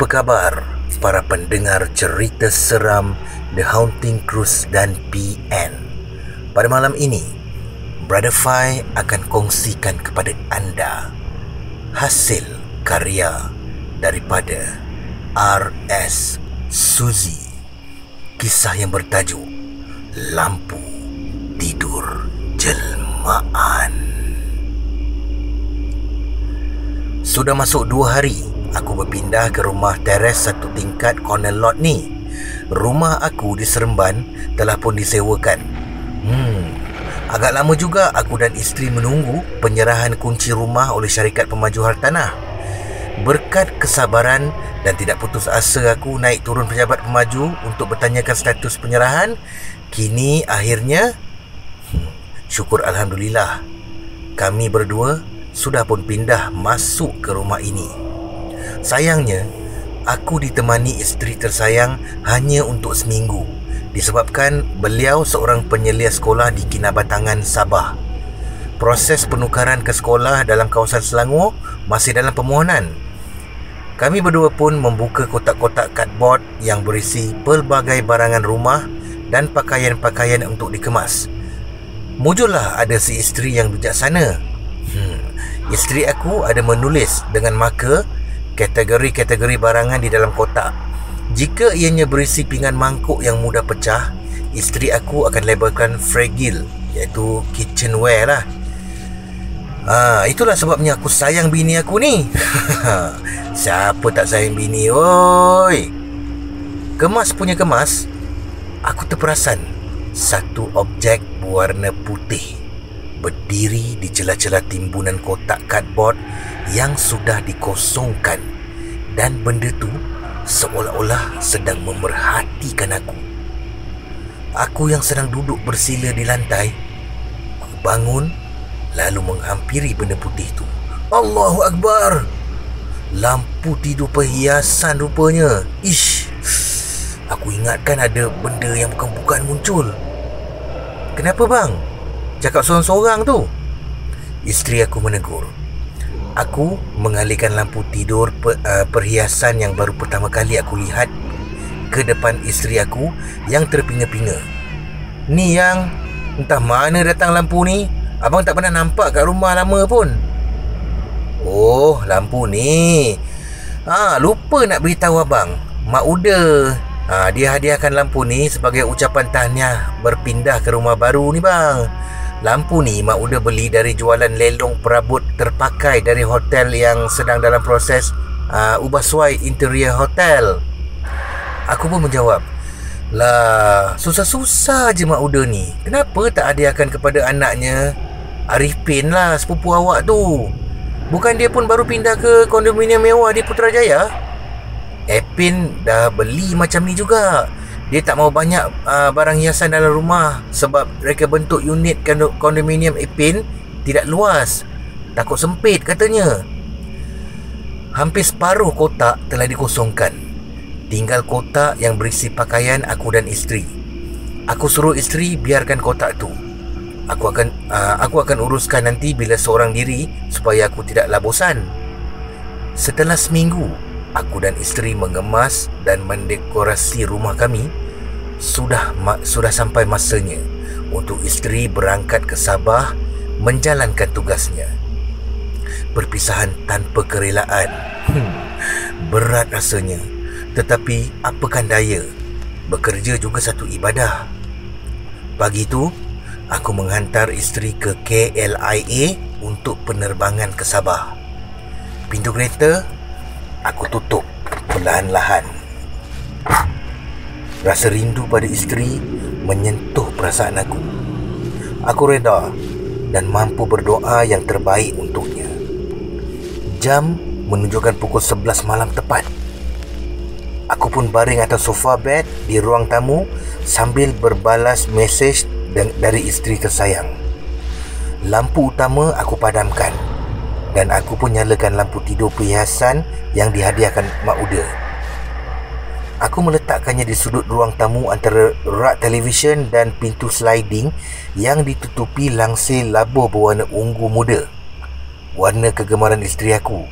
Apa khabar para pendengar cerita seram The Haunting Cruise dan PN? Pada malam ini, Brother Fai akan kongsikan kepada anda hasil karya daripada R.S. Suzy. Kisah yang bertajuk Lampu Tidur Jelmaan. Sudah masuk 2 hari aku berpindah ke rumah teres 1 tingkat corner lot ni. Rumah aku di Seremban telah pun disewakan. Agak lama juga aku dan isteri menunggu penyerahan kunci rumah oleh syarikat pemaju hartanah. Berkat kesabaran dan tidak putus asa aku naik turun pejabat pemaju untuk bertanyakan status penyerahan, kini akhirnya syukur Alhamdulillah, kami berdua sudah pun pindah masuk ke rumah ini. Sayangnya, aku ditemani isteri tersayang hanya untuk seminggu, disebabkan beliau seorang penyelia sekolah di Kinabatangan, Sabah. Proses penukaran ke sekolah dalam kawasan Selangor masih dalam permohonan. Kami berdua pun membuka kotak-kotak cardboard yang berisi pelbagai barangan rumah dan pakaian-pakaian untuk dikemas. Muncullah ada si isteri yang bijaksana. Isteri aku ada menulis dengan marker kategori-kategori barangan di dalam kotak. Jika ianya berisi pinggan mangkuk yang mudah pecah, isteri aku akan labelkan fragile, iaitu kitchenware lah. Itulah sebabnya aku sayang bini aku ni. Siapa tak sayang bini, oi? Kemas punya kemas, aku terperasan satu objek berwarna putih berdiri di celah-celah timbunan kotak cardboard yang sudah dikosongkan, dan benda tu seolah-olah sedang memerhatikan aku. Aku yang sedang duduk bersila di lantai, aku bangun lalu menghampiri benda putih tu. Allahu Akbar! Lampu tidur perhiasan rupanya. Ish! Aku ingatkan ada benda yang bukan-bukan muncul. Kenapa bang? Cakap sorang-sorang tu? Isteri aku menegur. Aku mengalihkan lampu tidur perhiasan yang baru pertama kali aku lihat ke depan isteri aku yang terpinga-pinga. Ni yang entah mana datang lampu ni. Abang tak pernah nampak kat rumah lama pun. Oh, lampu ni. Lupa nak beritahu abang. Mak Uda dia hadiahkan lampu ni sebagai ucapan tahniah berpindah ke rumah baru ni bang. Lampu ni Mak Uda beli dari jualan lelong perabot terpakai dari hotel yang sedang dalam proses ubah suai interior hotel. Aku pun menjawab, lah, susah-susah je Mak Uda ni. Kenapa tak hadiahkan kepada anaknya Arifin lah, sepupu awak tu? Bukan dia pun baru pindah ke kondominium mewah di Putrajaya? Epin dah beli macam ni juga. Dia tak mau banyak barang hiasan dalam rumah sebab reka bentuk unit kondominium Epin tidak luas. Takut sempit katanya. Hampir separuh kotak telah dikosongkan. Tinggal kotak yang berisi pakaian aku dan isteri. Aku suruh isteri biarkan kotak tu. Aku akan uruskan nanti bila seorang diri supaya aku tidaklah bosan. Setelah seminggu aku dan isteri mengemas dan mendekorasi rumah kami, sudah sampai masanya untuk isteri berangkat ke Sabah menjalankan tugasnya. Perpisahan tanpa kerelaan. Berat rasanya, tetapi apakan daya, bekerja juga satu ibadah. Pagi tu aku menghantar isteri ke KLIA untuk penerbangan ke Sabah. Pintu kereta aku tutup perlahan-lahan. Rasa rindu pada isteri menyentuh perasaan aku. Aku reda dan mampu berdoa yang terbaik untuknya. Jam menunjukkan pukul 11 malam tepat. Aku pun baring atas sofa bed di ruang tamu sambil berbalas mesej dari isteri tersayang. Lampu utama aku padamkan dan aku pun nyalakan lampu tidur perhiasan yang dihadiahkan Mak Uda. Aku meletakkannya di sudut ruang tamu antara rak televisyen dan pintu sliding yang ditutupi langsir labuh berwarna ungu muda. Warna kegemaran isteri aku.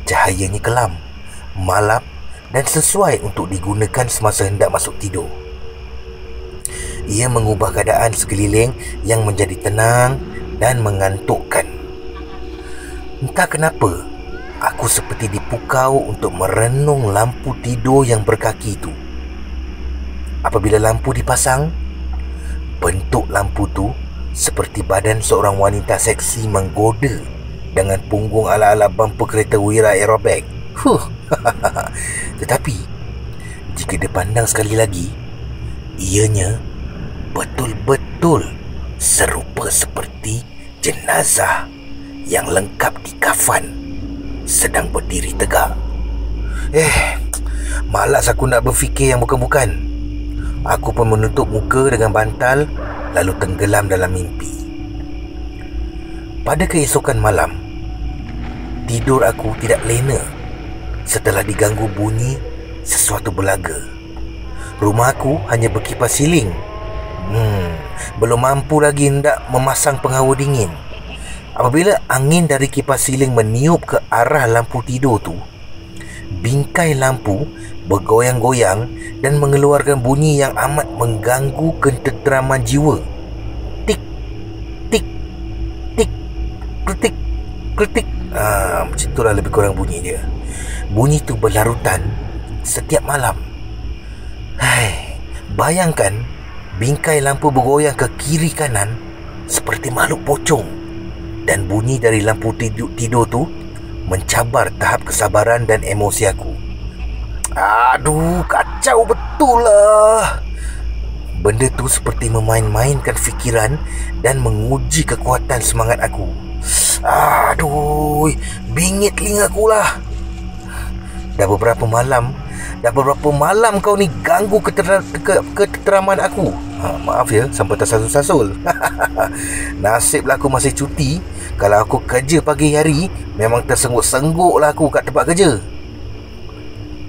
Cahayanya kelam, malap dan sesuai untuk digunakan semasa hendak masuk tidur. Ia mengubah keadaan sekeliling yang menjadi tenang dan mengantukkan. Entah kenapa, aku seperti dipukau untuk merenung lampu tidur yang berkaki itu. Apabila lampu dipasang, bentuk lampu tu seperti badan seorang wanita seksi menggoda dengan punggung ala-ala bumper kereta Wira Aerobag. Tetapi jika dipandang sekali lagi, ianya betul-betul serupa seperti jenazah yang lengkap di kafan sedang berdiri tegak. Malas aku nak berfikir yang bukan-bukan. Aku pun menutup muka dengan bantal lalu tenggelam dalam mimpi. Pada keesokan malam, tidur aku tidak lena setelah diganggu bunyi sesuatu berlaga. Rumah aku hanya berkipas siling. Belum mampu lagi hendak memasang penghawa dingin. Apabila angin dari kipas siling meniup ke arah lampu tidur tu, bingkai lampu bergoyang-goyang dan mengeluarkan bunyi yang amat mengganggu ketenteraman jiwa. Tik, tik, tik, kretik, kretik. Macam itulah lebih kurang bunyi dia. Bunyi tu berlarutan setiap malam. Bayangkan bingkai lampu bergoyang ke kiri kanan seperti makhluk pocong. Dan bunyi dari lampu tidur tu mencabar tahap kesabaran dan emosi aku. Aduh, kacau betul lah. Benda tu seperti memain-mainkan fikiran dan menguji kekuatan semangat aku. Aduh, bingit telinga aku lah. Dah beberapa malam kau ni ganggu ketenteraman aku. Maaf ya, sampai tersasul-sasul. Nasiblah aku masih cuti. Kalau aku kerja pagi hari, memang tersengguk-sengguk lah aku kat tempat kerja.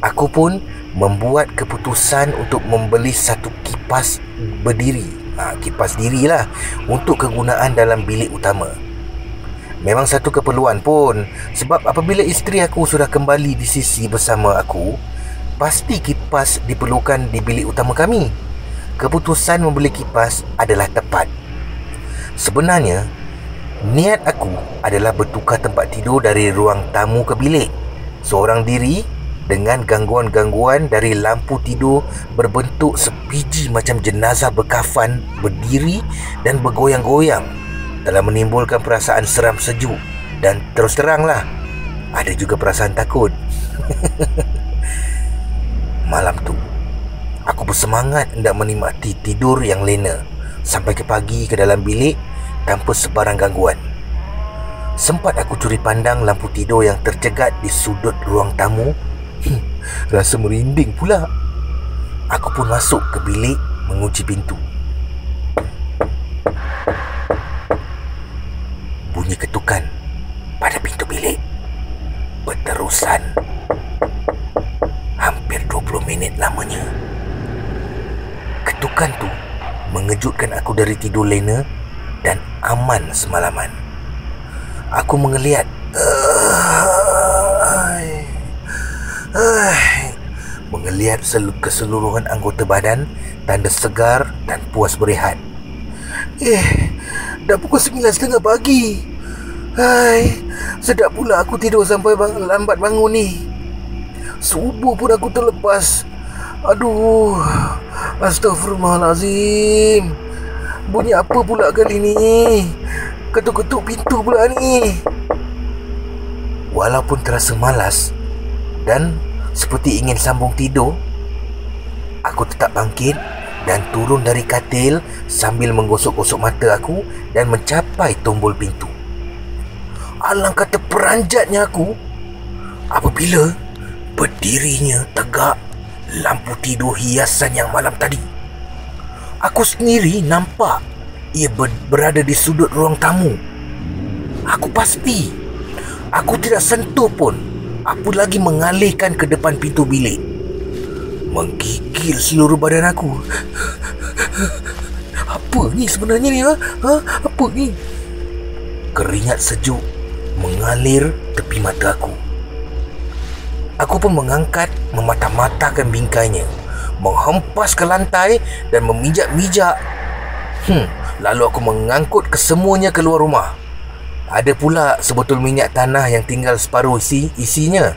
Aku pun membuat keputusan untuk membeli satu kipas berdiri. Kipas diri lah, untuk kegunaan dalam bilik utama. Memang satu keperluan pun, sebab apabila isteri aku sudah kembali di sisi bersama aku, pasti kipas diperlukan di bilik utama kami. Keputusan membeli kipas adalah tepat. Sebenarnya, niat aku adalah bertukar tempat tidur dari ruang tamu ke bilik seorang diri dengan gangguan-gangguan dari lampu tidur berbentuk sepiji macam jenazah berkafan berdiri dan bergoyang-goyang telah menimbulkan perasaan seram sejuk dan terus teranglah ada juga perasaan takut. Malam tu aku bersemangat hendak menikmati tidur yang lena sampai ke pagi ke dalam bilik tanpa sebarang gangguan. Sempat aku curi pandang lampu tidur yang tercegat di sudut ruang tamu. Rasa merinding pula. Aku pun masuk ke bilik mengunci pintu. Bunyi ketukan pada pintu bilik berterusan hampir 20 minit lamanya. Ketukan tu mengejutkan aku dari tidur lena dan aman semalaman. Aku mengeliat keseluruhan anggota badan, tanda segar dan puas berehat. Dah pukul 9.30 pagi. Sedap pula aku tidur sampai lambat bangun ni. Subuh pun aku terlepas. Aduh, astagfirullahalazim. Bunyi apa pula kali ni? Ketuk-ketuk pintu pula ni. Walaupun terasa malas dan seperti ingin sambung tidur, aku tetap bangkit dan turun dari katil sambil menggosok-gosok mata aku dan mencapai tombol pintu. Alangkah terperanjatnya aku apabila berdirinya tegak lampu tidur hiasan yang malam tadi. Aku sendiri nampak ia berada di sudut ruang tamu. Aku pasti aku tidak sentuh pun, apalagi mengalihkan ke depan pintu bilik. Menggigil seluruh badan aku. Apa ni sebenarnya ni? Apa ni? Keringat sejuk mengalir tepi mata aku. Aku pun mengangkat, memata-matakan bingkainya, menghempas ke lantai dan memijak-mijak. Lalu aku mengangkut kesemuanya keluar rumah. Ada pula sebotol minyak tanah yang tinggal separuh isinya.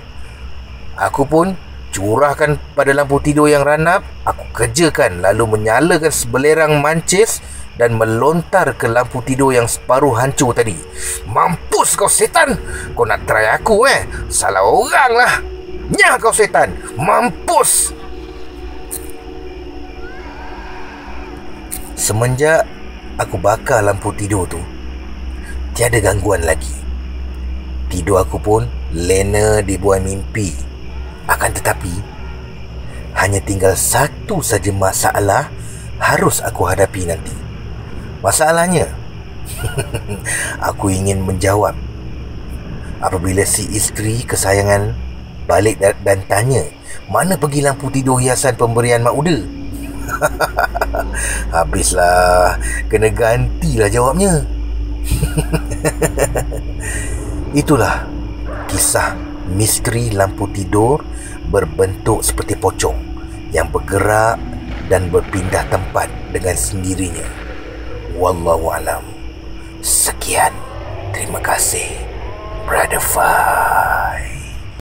Aku pun curahkan pada lampu tidur yang ranap. Aku kerjakan, lalu menyalakan sebelerang mancis dan melontar ke lampu tidur yang separuh hancur tadi. Mampus kau setan! Kau nak try aku Salah orang lah. Nyah kau setan! Mampus! Semenjak aku bakar lampu tidur tu, tiada gangguan lagi. Tidur aku pun lena dibuai mimpi. Akan tetapi, hanya tinggal satu saja masalah harus aku hadapi nanti. Masalahnya, aku ingin menjawab apabila si isteri kesayangan balik dan tanya mana pergi lampu tidur hiasan pemberian Mak Uda. Habislah, kena gantilah jawabnya. Itulah kisah misteri lampu tidur berbentuk seperti pocong yang bergerak dan berpindah tempat dengan sendirinya. Wallahualam. Sekian. Terima kasih, Brother Fai.